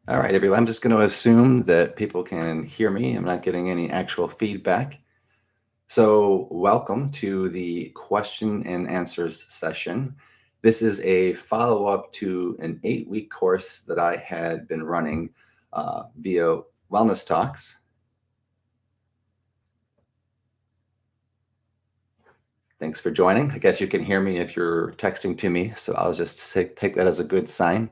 All right, everyone. I'm just going to assume that people can hear me. I'm not getting any actual feedback. So, welcome to the question and answers session. This is a follow up to an 8-week course that I had been running via Wellness Talks. Thanks for joining. I guess you can hear me if you're texting to me, so I'll just take that as a good sign.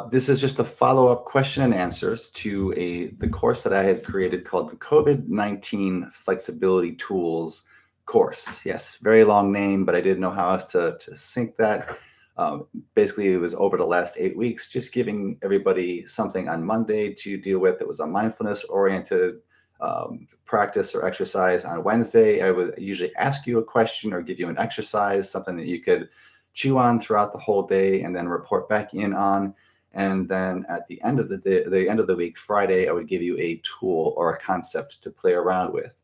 This is just a follow-up question and answers to the course that I had created called the COVID-19 Flexibility Tools course. Yes, very long name, but I didn't know how else to sync that. Basically, it was over the last 8 weeks, just giving everybody something on Monday to deal with. It was a mindfulness-oriented practice or exercise. On Wednesday, I would usually ask you a question or give you an exercise, something that you could chew on throughout the whole day and then report back in on. And then at the end of the end of the week, Friday, I would give you a tool or a concept to play around with.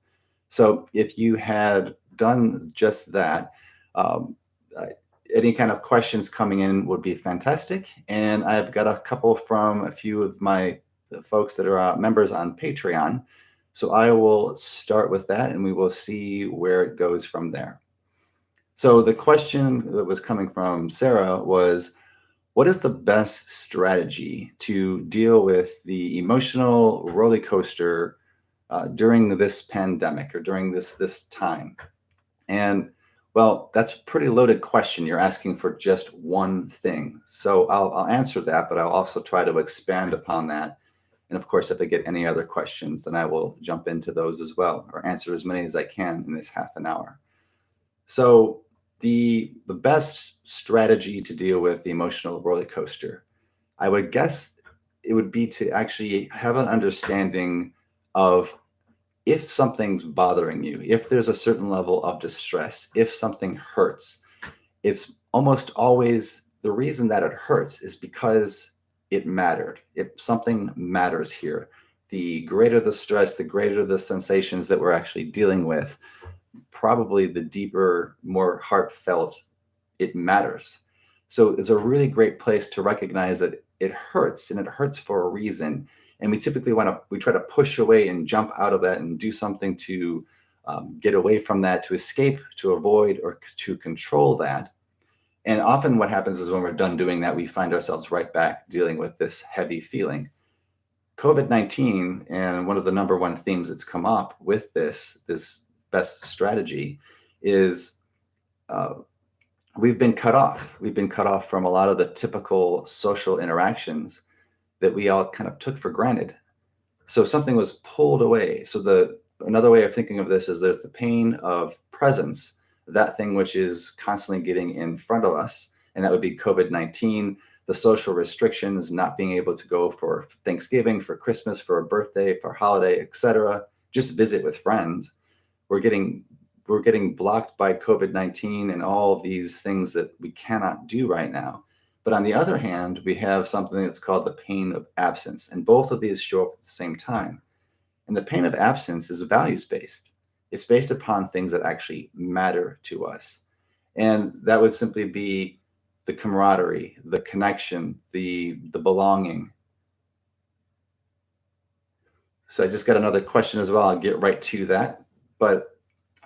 So if you had done just that, um, uh, any kind of questions coming in would be fantastic. And I've got a couple from a few of my folks that are members on Patreon. So I will start with that and we will see where it goes from there. So the question that was coming from Sarah was, what is the best strategy to deal with the emotional roller coaster during this pandemic or during this time? And well, that's a pretty loaded question. You're asking for just one thing. So I'll answer that, but I'll also try to expand upon that. And of course, if I get any other questions, then I will jump into those as well or answer as many as I can in this half an hour. So the best strategy to deal with the emotional roller coaster, I would guess it would be to actually have an understanding of if something's bothering you, if there's a certain level of distress, if something hurts, it's almost always the reason that it hurts is because it mattered. If something matters here, the greater the stress, the greater the sensations that we're actually dealing with, probably the deeper, more heartfelt it matters. So it's a really great place to recognize that it hurts and it hurts for a reason. And we typically we try to push away and jump out of that and do something to get away from that, to escape, to avoid, or to control that. And often what happens is when we're done doing that, we find ourselves right back dealing with this heavy feeling. COVID-19, and one of the number one themes that's come up with this best strategy is uh, we've been cut off. We've been cut off from a lot of the typical social interactions that we all kind of took for granted. So something was pulled away. So another way of thinking of this is there's the pain of presence, that thing which is constantly getting in front of us, and that would be COVID-19, the social restrictions, not being able to go for Thanksgiving, for Christmas, for a birthday, for a holiday, etc., just visit with friends. We're getting blocked by COVID-19 and all of these things that we cannot do right now. But on the other hand, we have something that's called the pain of absence. And both of these show up at the same time. And the pain of absence is values based. It's based upon things that actually matter to us. And that would simply be the camaraderie, the connection, the belonging. So I just got another question as well. I'll get right to that. But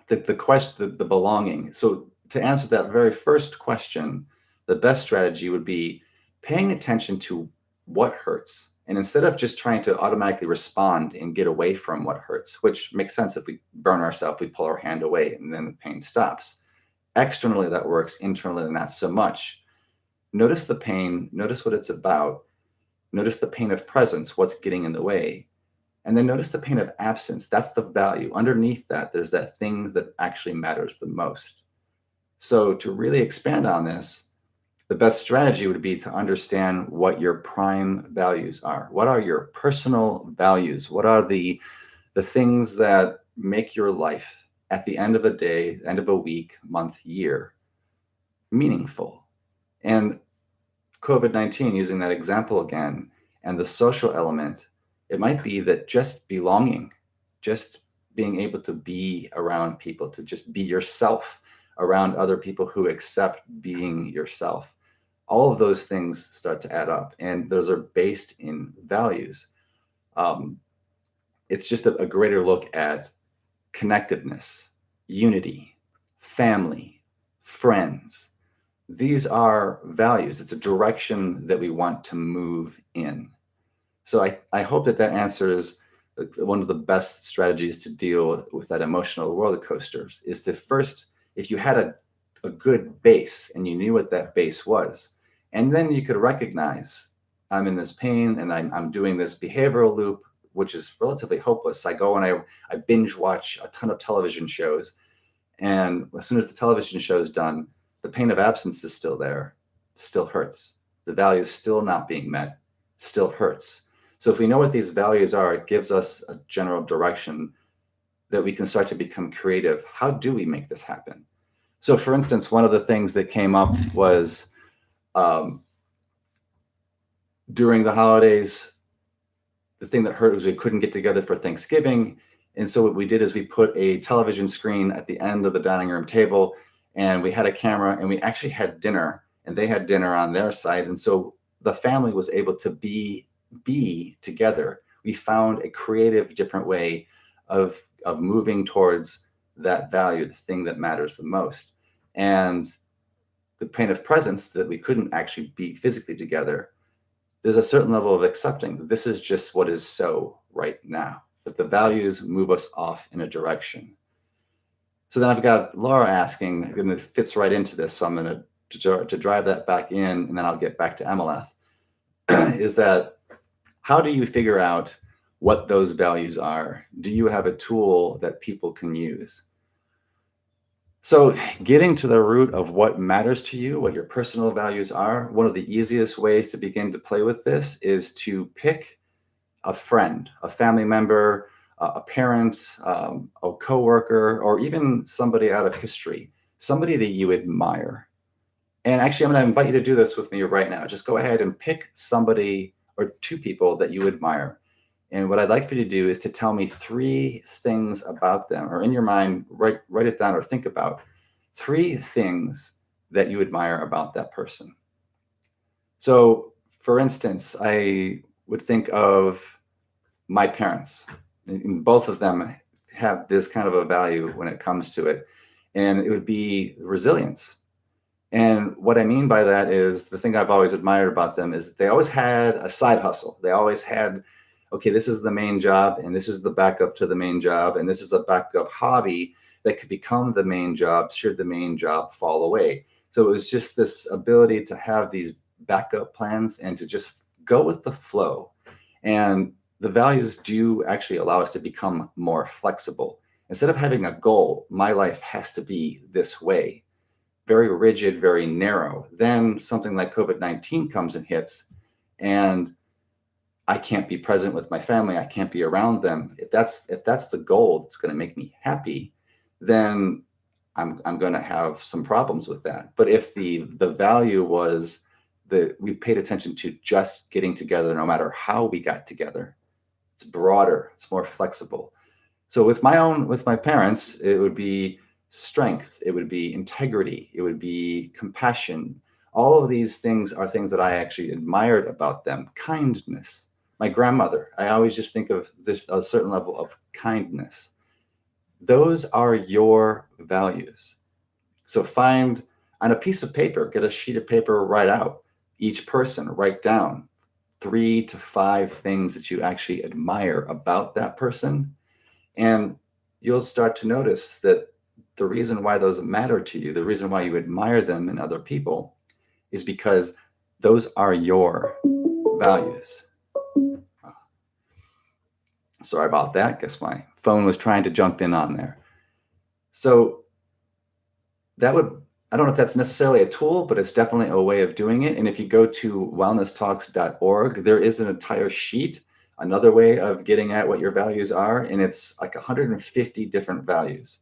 the question, the belonging. So to answer that very first question, the best strategy would be paying attention to what hurts. And instead of just trying to automatically respond and get away from what hurts, which makes sense if we burn ourselves, we pull our hand away and then the pain stops. Externally, that works. Internally, not so much. Notice the pain, notice what it's about, notice the pain of presence, what's getting in the way. And then notice the pain of absence. That's the value. Underneath that, there's that thing that actually matters the most. So to really expand on this, the best strategy would be to understand what your prime values are. What are your personal values? What are the things that make your life at the end of a day, end of a week, month, year meaningful? And COVID-19, using that example again, and the social element, it might be that just belonging, just being able to be around people, to just be yourself around other people who accept being yourself. all of those things start to add up, and those are based in values. Um, it's just a greater look at connectiveness, unity, family, friends. These are values. It's a direction that we want to move in. So I hope that answers one of the best strategies to deal with that emotional roller coasters is to first, if you had a good base and you knew what that base was, and then you could recognize I'm in this pain and I'm doing this behavioral loop, which is relatively hopeless. I go and I binge watch a ton of television shows. And as soon as the television show is done, the pain of absence is still there, still hurts. The value is still not being met, still hurts. So if we know what these values are, it gives us a general direction that we can start to become creative. How do we make this happen? So for instance, one of the things that came up was during the holidays, the thing that hurt was we couldn't get together for Thanksgiving. And so what we did is we put a television screen at the end of the dining room table, and we had a camera, and we actually had dinner, and they had dinner on their side. And so the family was able to be together. We found a creative, different way of moving towards that value, the thing that matters the most. And the pain of presence that we couldn't actually be physically together, there's a certain level of accepting that this is just what is so right now, that the values move us off in a direction. So then I've got Laura asking, and it fits right into this, so I'm going to drive that back in, and then I'll get back to MLF, is that how do you figure out what those values are? Do you have a tool that people can use? So getting to the root of what matters to you, what your personal values are, one of the easiest ways to begin to play with this is to pick a friend, a family member, a parent, a coworker, or even somebody out of history, somebody that you admire. And actually, I'm going to invite you to do this with me right now. Just go ahead and pick somebody or two people that you admire. And what I'd like for you to do is to tell me 3 things about them, or in your mind, write it down or think about 3 things that you admire about that person. So, for instance, I would think of my parents. And both of them have this kind of a value when it comes to it. And it would be resilience. And what I mean by that is the thing I've always admired about them is that they always had a side hustle. They always had, okay, this is the main job, and this is the backup to the main job, and this is a backup hobby that could become the main job should the main job fall away. So it was just this ability to have these backup plans and to just go with the flow. And the values do actually allow us to become more flexible. Instead of having a goal, my life has to be this way, very rigid, very narrow. Then something like COVID-19 comes and hits, and I can't be present with my family. I can't be around them. If that's the goal that's going to make me happy, then I'm going to have some problems with that. But if the value was that we paid attention to just getting together, no matter how we got together, it's broader, it's more flexible. So with my parents, it would be strength, it would be integrity, it would be compassion. All of these things are things that I actually admired about them. Kindness. My grandmother, I always just think of this, a certain level of kindness. Those are your values. So find on a piece of paper, get a sheet of paper, write out each person, write down 3 to 5 things that you actually admire about that person. And you'll start to notice that the reason why those matter to you, the reason why you admire them in other people, is because those are your values. Sorry about that. Guess my phone was trying to jump in on there. So that would, I don't know if that's necessarily a tool, but it's definitely a way of doing it. And if you go to wellnesstalks.org, there is an entire sheet, another way of getting at what your values are. And it's like 150 different values.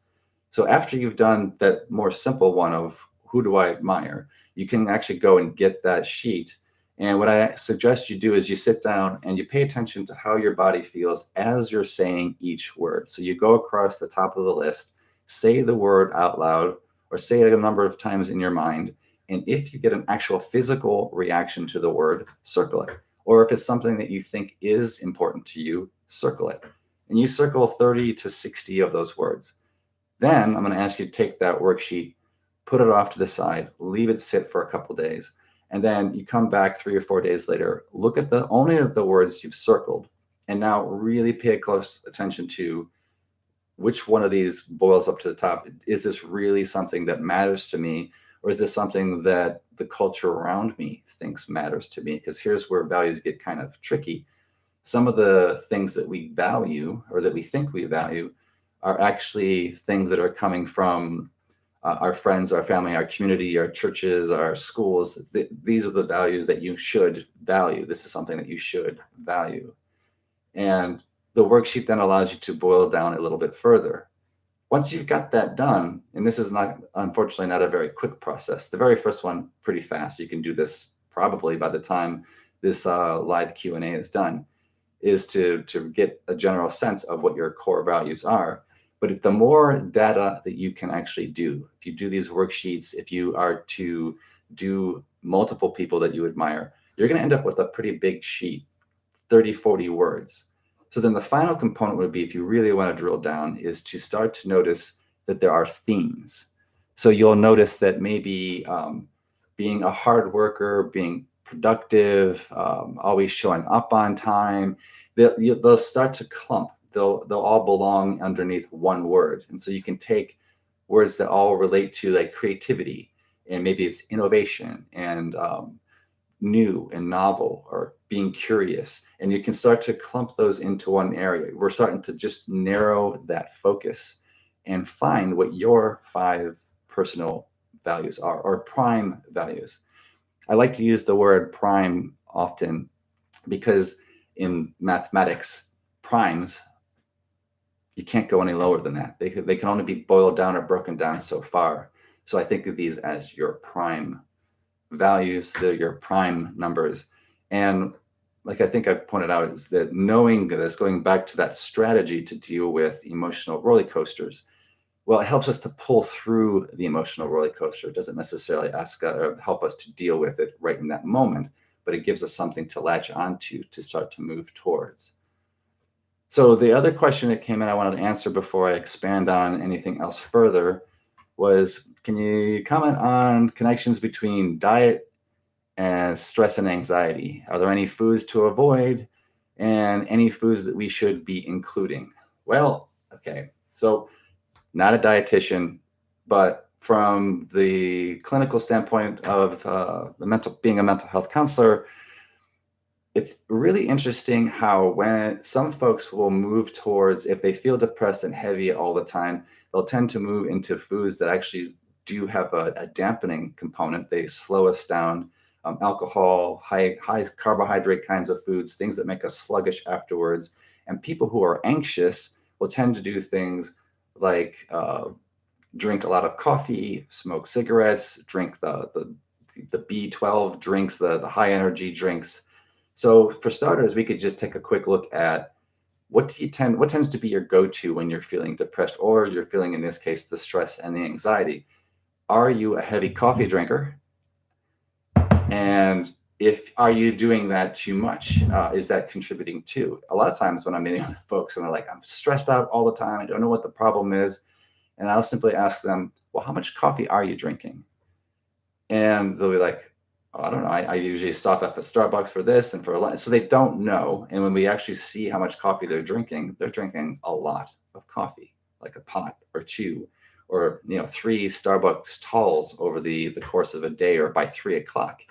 So after you've done that more simple one of who do I admire, you can actually go and get that sheet. And what I suggest you do is you sit down and you pay attention to how your body feels as you're saying each word. So you go across the top of the list, say the word out loud, or say it a number of times in your mind. And if you get an actual physical reaction to the word, circle it. Or if it's something that you think is important to you, circle it. And you circle 30 to 60 of those words. Then I'm going to ask you to take that worksheet, put it off to the side, leave it sit for a couple days. And then you come back 3 or 4 days later, look at the only of the words you've circled, and now really pay close attention to which one of these boils up to the top. Is this really something that matters to me? Or is this something that the culture around me thinks matters to me? Because here's where values get kind of tricky. Some of the things that we value or that we think we value are actually things that are coming from our friends, our family, our community, our churches, our schools. These are the values that you should value. This is something that you should value. And the worksheet then allows you to boil down a little bit further. Once you've got that done, and this is not, unfortunately, not a very quick process. The very first one, pretty fast. You can do this probably by the time this live Q&A is done, is to get a general sense of what your core values are. But the more data that you can actually do, if you do these worksheets, if you are to do multiple people that you admire, you're going to end up with a pretty big sheet, 30, 40 words. So then the final component would be, if you really want to drill down, is to start to notice that there are themes. So you'll notice that maybe being a hard worker, being productive, always showing up on time, they'll start to clump. They'll all belong underneath one word. And so you can take words that all relate to like creativity, and maybe it's innovation and new and novel, or being curious, and you can start to clump those into one area. We're starting to just narrow that focus and find what your 5 personal values are, or prime values. I like to use the word prime often because in mathematics, primes, you can't go any lower than that. They can only be boiled down or broken down so far. So I think of these as your prime values. They're your prime numbers. And like I think I've pointed out, is that knowing this, going back to that strategy to deal with emotional roller coasters, well, it helps us to pull through the emotional roller coaster. It doesn't necessarily help us to deal with it right in that moment, but it gives us something to latch onto to start to move towards. So the other question that came in I wanted to answer before I expand on anything else further was, can you comment on connections between diet and stress and anxiety? Are there any foods to avoid and any foods that we should be including? Well, okay, so not a dietitian, but from the clinical standpoint of being a mental health counselor, it's really interesting how when some folks will move towards, if they feel depressed and heavy all the time, they'll tend to move into foods that actually do have a dampening component. They slow us down. Alcohol, high carbohydrate kinds of foods, things that make us sluggish afterwards. And people who are anxious will tend to do things like drink a lot of coffee, smoke cigarettes, drink the B12 drinks, the high energy drinks. So for starters, we could just take a quick look at what tends to be your go-to when you're feeling depressed, or you're feeling, in this case, the stress and the anxiety. Are you a heavy coffee drinker? And are you doing that too much? Is that contributing too? A lot of times when I'm meeting with folks and they're like, I'm stressed out all the time, I don't know what the problem is. And I'll simply ask them, well, how much coffee are you drinking? And they'll be like, oh, I don't know. I usually stop at the Starbucks for this and for lunch. So they don't know. And when we actually see how much coffee they're drinking a lot of coffee, like a pot or two, or 3 Starbucks talls over the course of a day, or by 3 o'clock.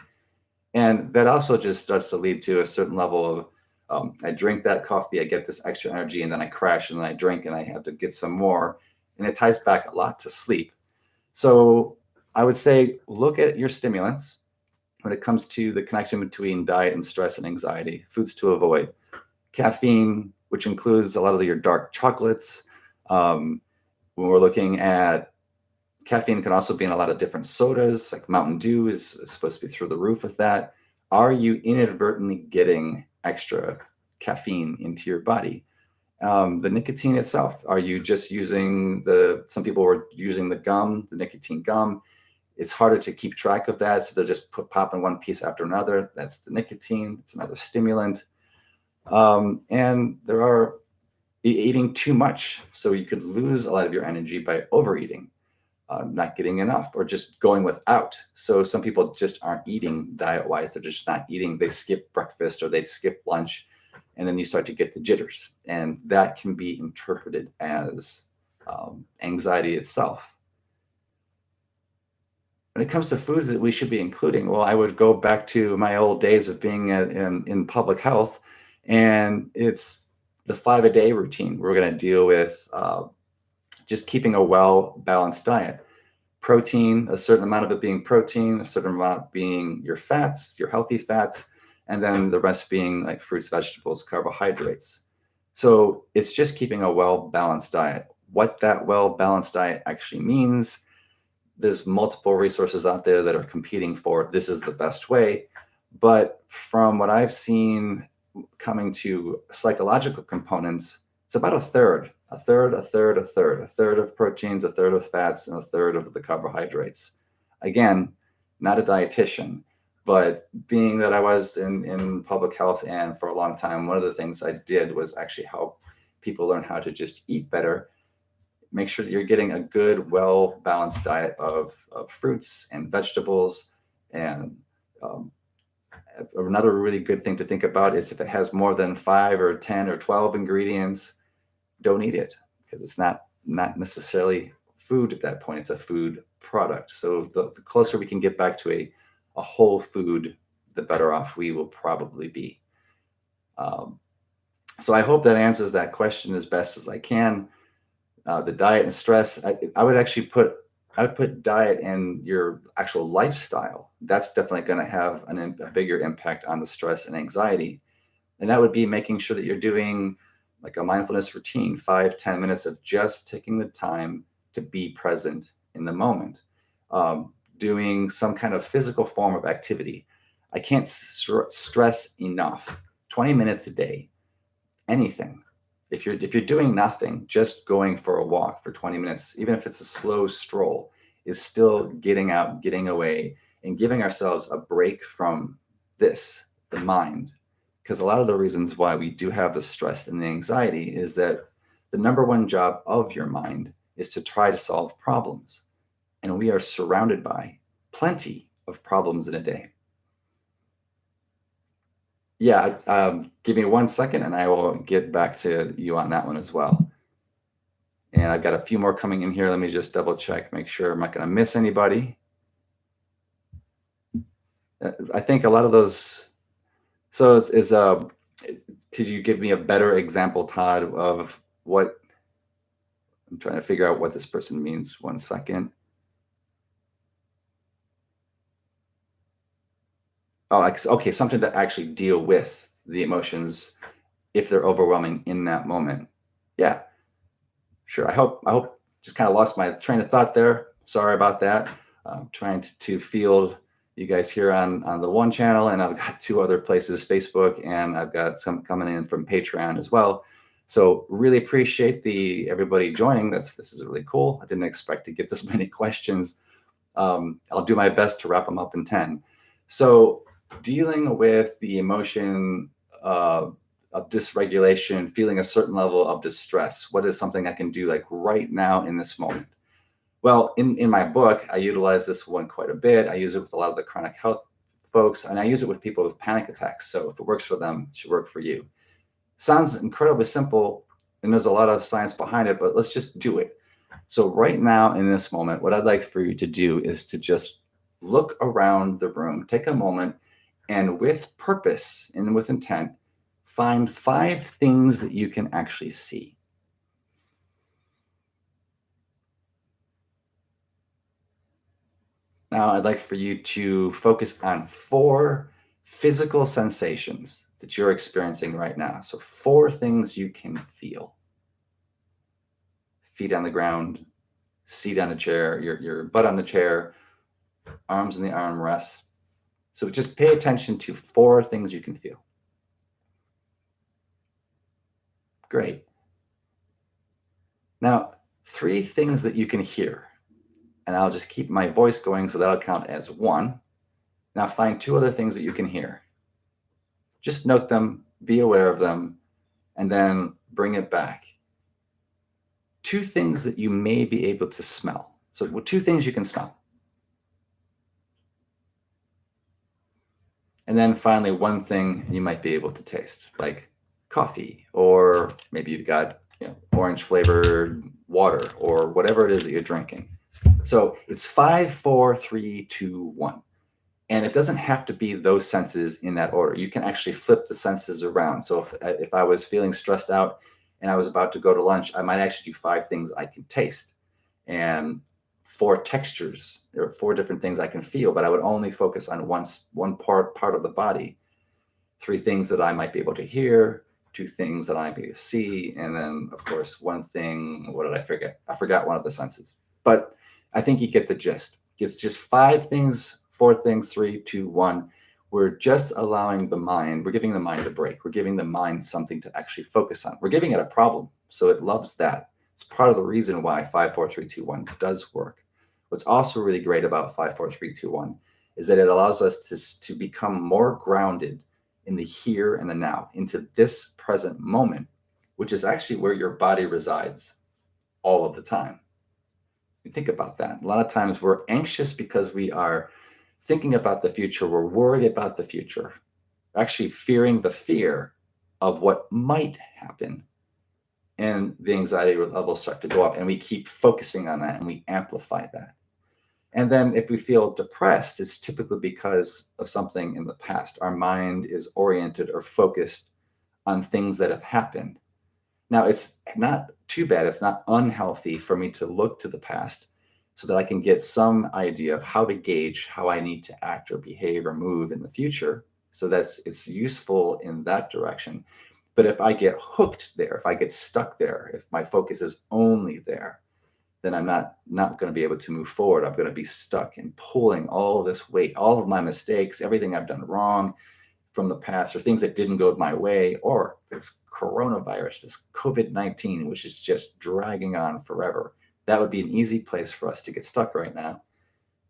And that also just starts to lead to a certain level of, I drink that coffee, I get this extra energy, and then I crash, and then I drink, and I have to get some more. And it ties back a lot to sleep. So I would say, look at your stimulants when it comes to the connection between diet and stress and anxiety. Foods to avoid: caffeine, which includes a lot of your dark chocolates. When we're looking at caffeine, can also be in a lot of different sodas, like Mountain Dew is supposed to be through the roof with that. Are you inadvertently getting extra caffeine into your body? The nicotine itself, are you just using some people were using the nicotine gum. It's harder to keep track of that. So they're just popping one piece after another. That's the nicotine. It's another stimulant. And there are eating too much. So you could lose a lot of your energy by overeating, not getting enough, or just going without. So some people just aren't eating diet-wise. They're just not eating. They skip breakfast or they skip lunch, and then you start to get the jitters. And that can be interpreted as anxiety itself. When it comes to foods that we should be including, well, I would go back to my old days of being in public health, and it's the 5-a-day routine. We're going to deal with just keeping a well-balanced diet. Protein, a certain amount of it being protein, a certain amount being your fats, your healthy fats, and then the rest being like fruits, vegetables, carbohydrates. So it's just keeping a well-balanced diet. What that well-balanced diet actually means, there's multiple resources out there that are competing for this is the best way. But from what I've seen coming to psychological components, it's about a third of proteins, a third of fats, and a third of the carbohydrates. Again, not a dietitian, but being that I was in public health and for a long time, one of the things I did was actually help people learn how to just eat better. Make sure that you're getting a good, well-balanced diet of fruits and vegetables. And another really good thing to think about is if it has more than 5 or 10 or 12 ingredients, don't eat it, because it's not necessarily food at that point. It's a food product. So the closer we can get back to a whole food, the better off we will probably be. So I hope that answers that question as best as I can. The diet and stress, I would put diet and your actual lifestyle. That's definitely going to have a bigger impact on the stress and anxiety. And that would be making sure that you're doing like a mindfulness routine, 5-10 minutes of just taking the time to be present in the moment. Doing some kind of physical form of activity. I can't stress enough. 20 minutes a day, anything. If you're doing nothing, just going for a walk for 20 minutes, even if it's a slow stroll, is still getting out, getting away, and giving ourselves a break from this, the mind. Because a lot of the reasons why we do have the stress and the anxiety is that the number one job of your mind is to try to solve problems. And we are surrounded by plenty of problems in a day. Yeah, give me 1 second and I will get back to you on that one as well. And I've got a few more coming in here. Let me just double check, make sure I'm not going to miss anybody. I think a lot of those. So could you give me a better example, Todd, of what I'm trying to figure out what this person means? 1 second. Oh, okay, something to actually deal with the emotions if they're overwhelming in that moment. Yeah, sure. I hope just kind of lost my train of thought there. Sorry about that. I'm trying to field you guys here on the one channel, and I've got 2 other places, Facebook, and I've got some coming in from Patreon as well. So really appreciate everybody joining. This is really cool. I didn't expect to get this many questions. I'll do my best to wrap them up in 10. So dealing with the emotion of dysregulation, feeling a certain level of distress, what is something I can do like right now in this moment? Well, in my book, I utilize this one quite a bit. I use it with a lot of the chronic health folks, and I use it with people with panic attacks. So if it works for them, it should work for you. Sounds incredibly simple, and there's a lot of science behind it, but let's just do it. So right now in this moment, what I'd like for you to do is to just look around the room, take a moment, and with purpose and with intent, find 5 things that you can actually see. Now, I'd like for you to focus on 4 physical sensations that you're experiencing right now. So 4 things you can feel. Feet on the ground, seat on a chair, your butt on the chair, arms in the armrests. So just pay attention to 4 things you can feel. Great. Now, 3 things that you can hear. and I'll just keep my voice going, so that'll count as 1. Now find 2 other things that you can hear. Just note them, be aware of them, and then bring it back. 2 things that you may be able to smell. So 2 things you can smell. And then finally, 1 thing you might be able to taste, like coffee, or maybe you've got orange flavored water, or whatever it is that you're drinking. So it's 5, 4, 3, 2, 1. And it doesn't have to be those senses in that order. You can actually flip the senses around. So if I was feeling stressed out and I was about to go to lunch, I might actually do 5 things I can taste, and 4 textures. There are 4 different things I can feel, but I would only focus on one part of the body. 3 things that I might be able to hear, 2 things that I might be able to see, and then of course 1 thing. What did I forget? I forgot one of the senses, but I think you get the gist. It's just 5 things, 4 things, 3, 2, 1. We're just allowing the mind, we're giving the mind a break. We're giving the mind something to actually focus on. We're giving it a problem, so it loves that. It's part of the reason why 5, 4, 3, 2, 1 does work. What's also really great about 5, 4, 3, 2, 1 is that it allows us to become more grounded in the here and the now, into this present moment, which is actually where your body resides all of the time. You think about that. A lot of times we're anxious because we are thinking about the future. We're worried about the future, actually fearing the fear of what might happen. And the anxiety levels start to go up, and we keep focusing on that, and we amplify that. And then if we feel depressed, it's typically because of something in the past. Our mind is oriented or focused on things that have happened. Now, it's not too bad. It's not unhealthy for me to look to the past so that I can get some idea of how to gauge how I need to act or behave or move in the future. So it's useful in that direction. But if I get hooked there, if I get stuck there, if my focus is only there, then I'm not going to be able to move forward. I'm going to be stuck in pulling all of this weight, all of my mistakes, everything I've done wrong from the past, or things that didn't go my way, or this coronavirus, this COVID-19, which is just dragging on forever. That would be an easy place for us to get stuck right now.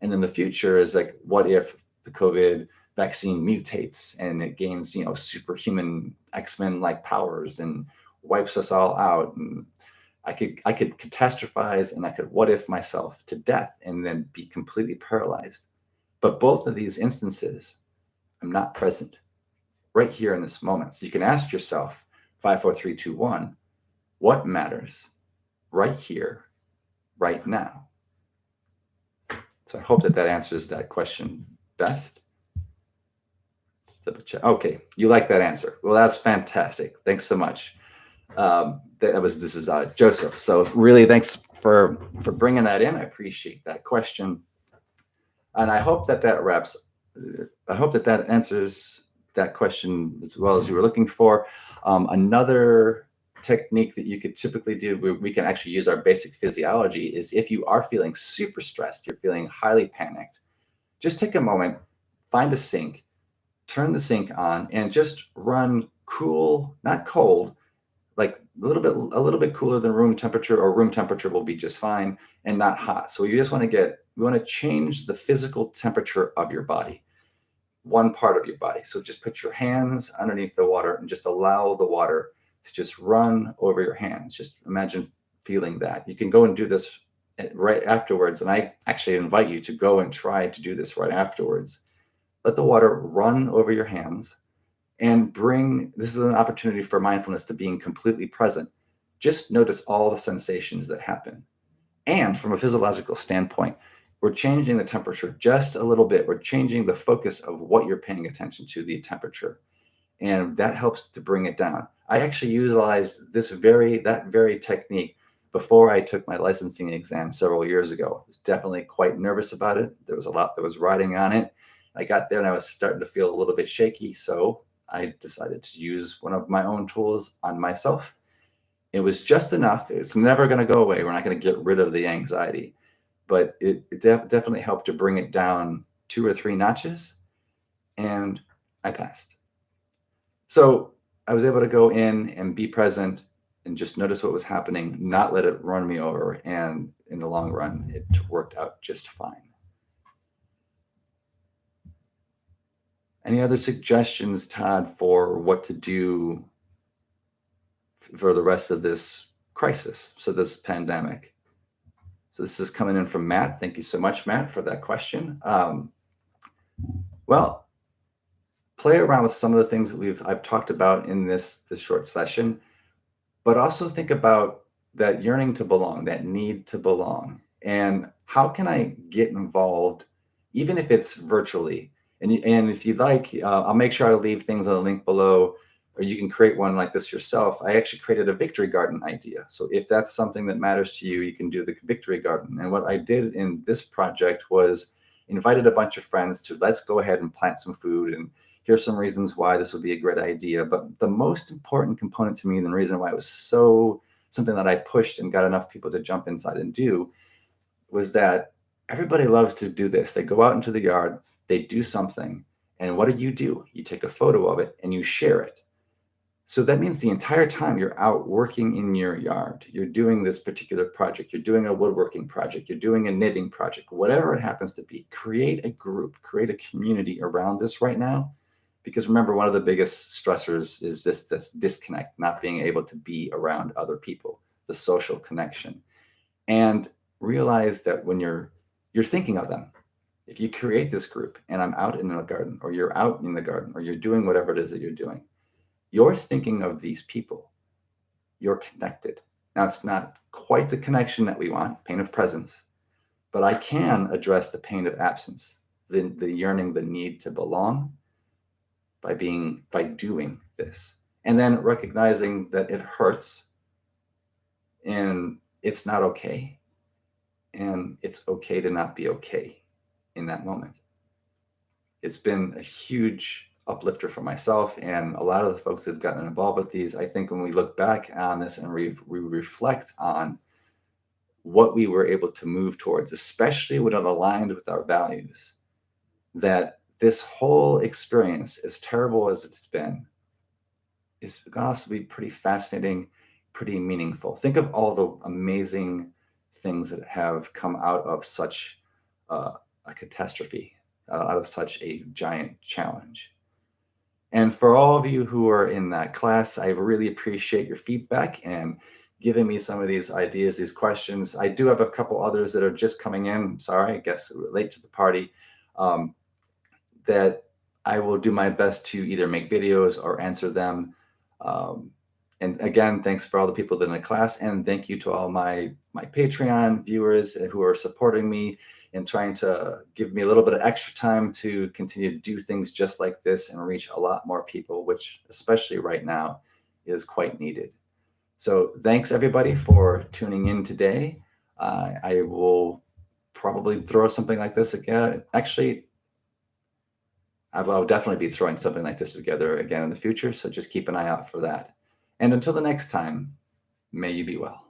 And then the future is like, what if the COVID vaccine mutates and it gains, superhuman X-Men like powers and wipes us all out? And I could catastrophize, and I could what if myself to death and then be completely paralyzed. But both of these instances, I'm not present right here in this moment. So you can ask yourself, 5, 4, 3, 2, 1, what matters right here, right now? So I hope that answers that question best. Okay, you like that answer. Well, that's fantastic. Thanks so much. This is Joseph. So really, thanks for bringing that in. I appreciate that question, and I hope that wraps. I hope that answers that question as well as you were looking for. Another technique that you could typically do, we can actually use our basic physiology, is if you are feeling super stressed, you're feeling highly panicked, just take a moment, find a sink, turn the sink on, and just run cool, not cold, like a little bit cooler than room temperature, or room temperature will be just fine, and not hot. So you just want to change the physical temperature of your body, one part of your body. So just put your hands underneath the water and just allow the water to just run over your hands. Just imagine feeling that. You can go and do this right afterwards. And I actually invite you to go and try to do this right afterwards. Let the water run over your hands, and this is an opportunity for mindfulness to being completely present. Just notice all the sensations that happen. And from a physiological standpoint, we're changing the temperature just a little bit. We're changing the focus of what you're paying attention to, the temperature. And that helps to bring it down. I actually utilized that very technique before I took my licensing exam several years ago. I was definitely quite nervous about it. There was a lot that was riding on it. I got there and I was starting to feel a little bit shaky. So I decided to use one of my own tools on myself. It was just enough. It's never going to go away. We're not going to get rid of the anxiety, but it definitely helped to bring it down 2 or 3 notches, and I passed. So I was able to go in and be present and just notice what was happening, not let it run me over. And in the long run, it worked out just fine. Any other suggestions, Todd, for what to do for the rest of this crisis? So this pandemic. So this is coming in from Matt. Thank you so much, Matt, for that question. Well, play around with some of the things that I've talked about in this short session, but also think about that yearning to belong, that need to belong, and how can I get involved, even if it's virtually. And if you'd like, I'll make sure I leave things on the link below, or you can create one like this yourself. I actually created a victory garden idea. So if that's something that matters to you, you can do the victory garden. And what I did in this project was invited a bunch of friends to let's go ahead and plant some food, and here's some reasons why this would be a great idea. But the most important component to me, and the reason why it was so something that I pushed and got enough people to jump inside and do, was that everybody loves to do this. They go out into the yard, they do something, and what do? You take a photo of it and you share it. So that means the entire time you're out working in your yard, you're doing this particular project, you're doing a woodworking project, you're doing a knitting project, whatever it happens to be, create a group, create a community around this right now. Because remember, one of the biggest stressors is just this disconnect, not being able to be around other people, the social connection. And realize that when you're thinking of them, if you create this group and I'm out in the garden, or you're out in the garden, or you're doing whatever it is that you're doing, you're thinking of these people. You're connected. Now, it's not quite the connection that we want, pain of presence, but I can address the pain of absence, the yearning, the need to belong by doing this. And then recognizing that it hurts and it's not okay. And it's okay to not be okay in that moment. It's been a huge uplifter for myself and a lot of the folks that have gotten involved with these. I think when we look back on this and we reflect on what we were able to move towards, especially when it aligned with our values, that this whole experience, as terrible as it's been, is going to also be pretty fascinating, pretty meaningful. Think of all the amazing things that have come out of such a catastrophe, out of such a giant challenge. And for all of you who are in that class, I really appreciate your feedback and giving me some of these ideas, these questions. I do have a couple others that are just coming in. Sorry, I guess we're late to the party. That I will do my best to either make videos or answer them. And again, thanks for all the people that are in the class, and thank you to all my Patreon viewers who are supporting me and trying to give me a little bit of extra time to continue to do things just like this and reach a lot more people, which especially right now is quite needed. So thanks everybody for tuning in today. I will probably throw something like this again. Actually, I will definitely be throwing something like this together again in the future. So just keep an eye out for that. And until the next time, may you be well.